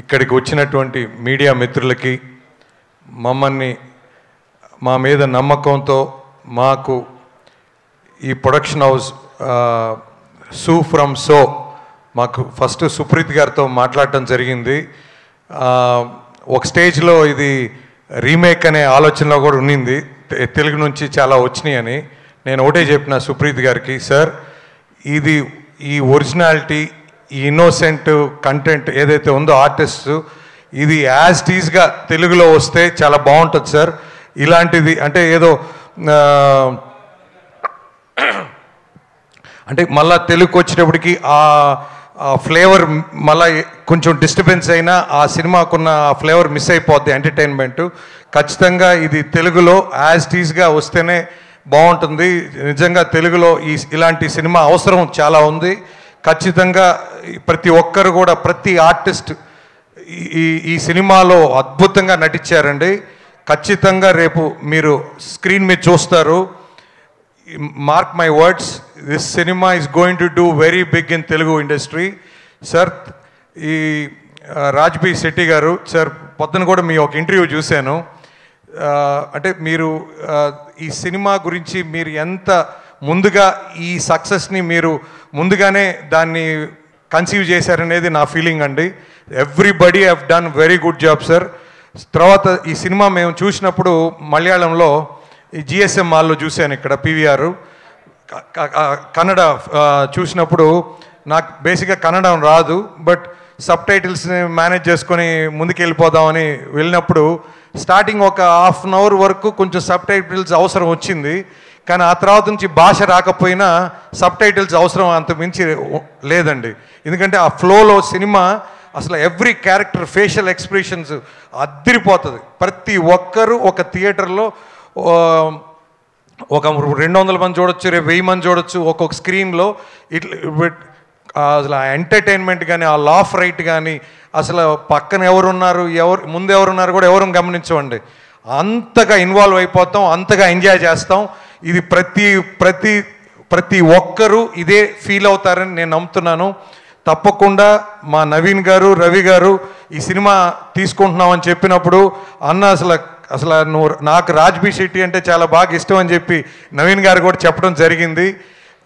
ఇక్కడికి వచ్చినటువంటి మీడియా మిత్రులకి, మమ్మల్ని మా మీద నమ్మకంతో మాకు ఈ ప్రొడక్షన్ హౌస్ సూ ఫ్రమ్ సో మాకు ఫస్ట్ సుప్రీత్ గారితో మాట్లాడటం జరిగింది. ఒక స్టేజ్లో ఇది రీమేక్ అనే ఆలోచనలో కూడా ఉన్నింది, తెలుగు నుంచి చాలా వచ్చినాయి అని. నేను ఒకటే చెప్పిన సుప్రీత్ గారికి, సార్ ఇది ఈ ఒరిజినాలిటీ, ఈ ఇన్నోసెంట్ కంటెంట్ ఏదైతే ఉందో ఆర్టిస్ట్, ఇది యాజ్ టీజ్గా తెలుగులో వస్తే చాలా బాగుంటుంది సార్. ఇలాంటిది అంటే ఏదో అంటే మళ్ళా తెలుగుకి వచ్చేటప్పటికి ఆ ఫ్లేవర్ మళ్ళీ కొంచెం డిస్టర్బెన్స్ అయినా ఆ సినిమాకున్న ఆ ఫ్లేవర్ మిస్ అయిపోద్ది ఎంటర్టైన్మెంట్. ఖచ్చితంగా ఇది తెలుగులో యాజ్ టీజ్గా వస్తేనే బాగుంటుంది. నిజంగా తెలుగులో ఇలాంటి సినిమా అవసరం చాలా ఉంది. ఖచ్చితంగా ప్రతి ఒక్కరు కూడా, ప్రతి ఆర్టిస్ట్ ఈ సినిమాలో అద్భుతంగా నటించారండి. ఖచ్చితంగా రేపు మీరు స్క్రీన్ మీద చూస్తారు. Mark my words, this cinema is going to do very big in Telugu industry. Sir ఈ రాజ్బీ శెట్టి గారు సార్, పొద్దున కూడా మీ ఒక ఇంటర్వ్యూ చూశాను. అంటే మీరు ఈ సినిమా గురించి మీరు ఎంత ముందుగా ఈ సక్సెస్ని మీరు ముందుగానే దాన్ని కన్సీవ్ చేశారనేది నా ఫీలింగ్ అండి. Everybody have done very good job sir. తర్వాత ఈ సినిమా మేము చూసినప్పుడు మలయాళంలో ఈ జిఎస్ఎం మాల్లో చూశాను, ఇక్కడ పీవీఆర్. కన్నడ చూసినప్పుడు నాకు బేసిక్గా కన్నడం రాదు, బట్ సబ్ టైటిల్స్ని మేనేజ్ చేసుకొని ముందుకు వెళ్ళిపోదామని వెళ్ళినప్పుడు స్టార్టింగ్ ఒక హాఫ్ అన్ అవర్ వరకు కొంచెం సబ్ టైటిల్స్ అవసరం వచ్చింది. కానీ ఆ తర్వాత నుంచి భాష రాకపోయినా సబ్ టైటిల్స్ అవసరం అంత మించి లేదండి. ఎందుకంటే ఆ ఫ్లోలో సినిమా అసలు ఎవ్రీ క్యారెక్టర్ ఫేషియల్ ఎక్స్ప్రెషన్స్ అద్దిరిపోతుంది. ప్రతి ఒక్కరూ ఒక థియేటర్లో ఒక 200 మంది చూడొచ్చు, 1000 మంది చూడొచ్చు ఒక్కొక్క స్క్రీన్లో. అసలు ఆ ఎంటర్టైన్మెంట్ కానీ, ఆ లాఫ్ రైట్ కానీ, అసలు పక్కన ఎవరున్నారు, ముందు ఎవరున్నారు కూడా ఎవరు గమనించమండి. అంతగా ఇన్వాల్వ్ అయిపోతాం, అంతగా ఎంజాయ్ చేస్తాం. ఇది ప్రతి ఒక్కరూ ఇదే ఫీల్ అవుతారని నేను నమ్ముతున్నాను. తప్పకుండా మా నవీన్ గారు, రవి గారు ఈ సినిమా తీసుకుంటున్నామని చెప్పినప్పుడు, అన్న అసలు నువ్వు నాకు రాజ్బీ శెట్టి అంటే చాలా బాగా ఇష్టం అని చెప్పి నవీన్ గారు కూడా చెప్పడం జరిగింది.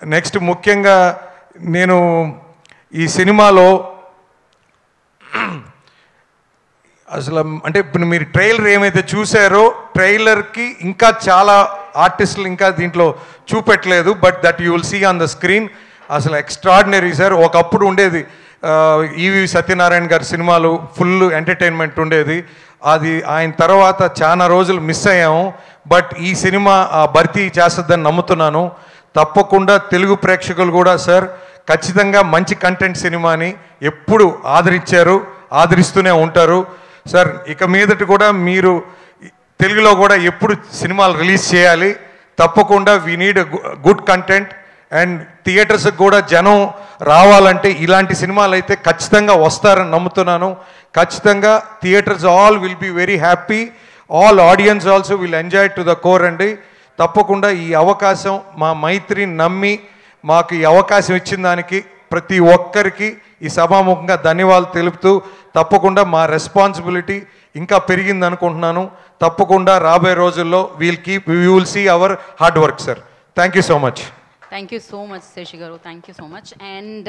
నెక్స్ట్ ముఖ్యంగా నేను ఈ సినిమాలో అసలు అంటే ఇప్పుడు మీరు ట్రైలర్ ఏమైతే చూసారో, ట్రైలర్కి ఇంకా చాలా ఆర్టిస్టులు ఇంకా దీంట్లో చూపెట్టలేదు, but that you will see on the screen. అసలు ఎక్స్ట్రాడినరీ సార్. ఒకప్పుడు ఉండేది ఈవి సత్యనారాయణ గారి సినిమాలు, ఫుల్ ఎంటర్టైన్మెంట్ ఉండేది. అది ఆయన తర్వాత చాలా రోజులు మిస్ అయ్యాము, బట్ ఈ సినిమా భర్తీ చేస్తుందని నమ్ముతున్నాను. తప్పకుండా తెలుగు ప్రేక్షకులు కూడా సార్ ఖచ్చితంగా మంచి కంటెంట్ సినిమాని ఎప్పుడు ఆదరించారు, ఆదరిస్తూనే ఉంటారు సార్. ఇక మీదట కూడా మీరు తెలుగులో కూడా ఎప్పుడు సినిమాలు రిలీజ్ చేయాలి. తప్పకుండా we need good content. And థియేటర్స్కి కూడా జనం రావాలంటే ఇలాంటి సినిమాలు అయితే ఖచ్చితంగా వస్తారని నమ్ముతున్నాను. ఖచ్చితంగా theatres all will be very happy, all audiences also will enjoy to the core అండి. తప్పకుండా ఈ అవకాశం మా మైత్రిని నమ్మి మాకు ఈ అవకాశం ఇచ్చిన దానికి ప్రతి ఒక్కరికి ఈ సభాముఖంగా ధన్యవాదాలు తెలుపుతూ, తప్పకుండా మా రెస్పాన్సిబిలిటీ ఇంకా పెరిగింది అనుకుంటున్నాను. తప్పకుండా రాబోయే రోజుల్లో we will see our hard work sir. Thank you so much. Thank you so much, Seshi Garu. Thank you so much. And